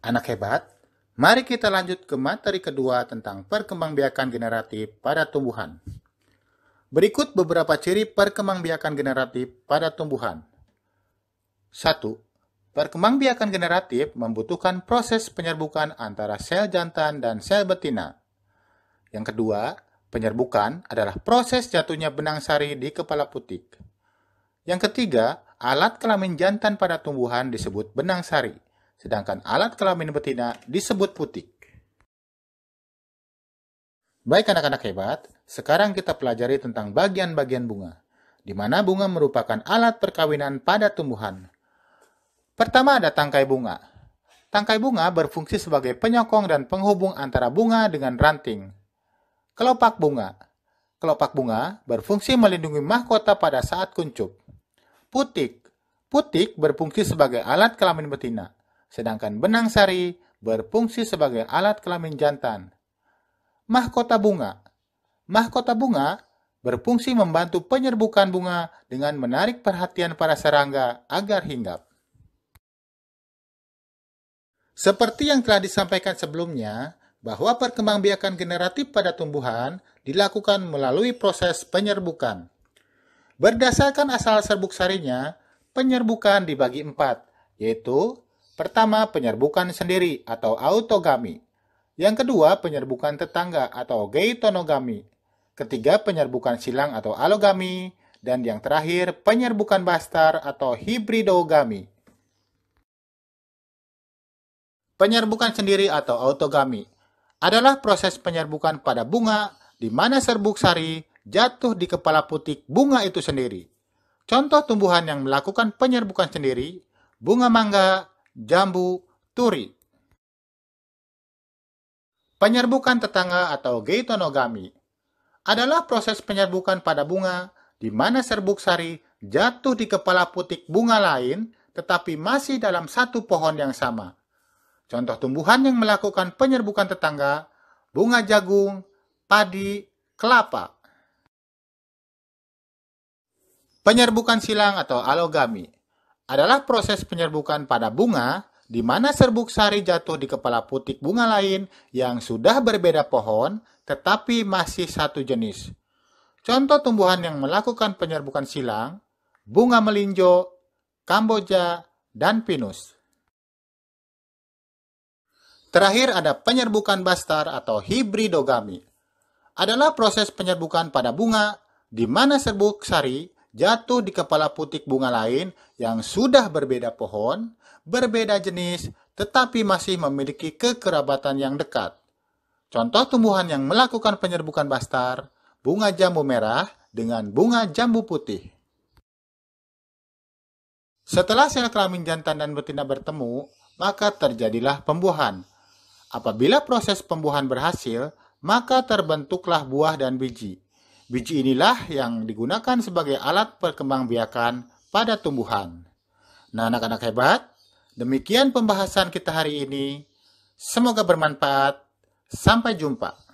Anak hebat, mari kita lanjut ke materi kedua tentang perkembangbiakan generatif pada tumbuhan. Berikut beberapa ciri perkembangbiakan generatif pada tumbuhan. 1. Perkembangbiakan generatif membutuhkan proses penyerbukan antara sel jantan dan sel betina. Yang kedua, penyerbukan adalah proses jatuhnya benang sari di kepala putik. Yang ketiga, alat kelamin jantan pada tumbuhan disebut benang sari, sedangkan alat kelamin betina disebut putik. Baik anak-anak hebat, sekarang kita pelajari tentang bagian-bagian bunga, di mana bunga merupakan alat perkawinan pada tumbuhan. Pertama ada tangkai bunga. Tangkai bunga berfungsi sebagai penyokong dan penghubung antara bunga dengan ranting. Kelopak bunga. Kelopak bunga berfungsi melindungi mahkota pada saat kuncup. Putik. Putik berfungsi sebagai alat kelamin betina, sedangkan benang sari berfungsi sebagai alat kelamin jantan. Mahkota bunga. Mahkota bunga berfungsi membantu penyerbukan bunga dengan menarik perhatian para serangga agar hinggap. Seperti yang telah disampaikan sebelumnya, bahwa perkembangbiakan generatif pada tumbuhan dilakukan melalui proses penyerbukan. Berdasarkan asal serbuk sarinya, penyerbukan dibagi 4, yaitu pertama penyerbukan sendiri atau autogami, yang kedua penyerbukan tetangga atau geitonogami, ketiga penyerbukan silang atau alogami, dan yang terakhir penyerbukan bastar atau hibridogami. Penyerbukan sendiri atau autogami adalah proses penyerbukan pada bunga di mana serbuk sari jatuh di kepala putik bunga itu sendiri. Contoh tumbuhan yang melakukan penyerbukan sendiri, bunga mangga, jambu, turi. Penyerbukan tetangga atau geitonogami adalah proses penyerbukan pada bunga di mana serbuk sari jatuh di kepala putik bunga lain tetapi masih dalam satu pohon yang sama. Contoh tumbuhan yang melakukan penyerbukan tetangga, bunga jagung, padi, kelapa. Penyerbukan silang atau alogami adalah proses penyerbukan pada bunga di mana serbuk sari jatuh di kepala putik bunga lain yang sudah berbeda pohon tetapi masih satu jenis. Contoh tumbuhan yang melakukan penyerbukan silang, bunga melinjo, kamboja, dan pinus. Terakhir ada penyerbukan bastar atau hibridogami. Adalah proses penyerbukan pada bunga di mana serbuk sari jatuh di kepala putik bunga lain yang sudah berbeda pohon, berbeda jenis, tetapi masih memiliki kekerabatan yang dekat. Contoh tumbuhan yang melakukan penyerbukan bastar, bunga jambu merah dengan bunga jambu putih. Setelah sel kelamin jantan dan betina bertemu, maka terjadilah pembuahan. Apabila proses pembuahan berhasil, maka terbentuklah buah dan biji. Biji inilah yang digunakan sebagai alat perkembangbiakan pada tumbuhan. Nah, anak-anak hebat, demikian pembahasan kita hari ini. Semoga bermanfaat. Sampai jumpa.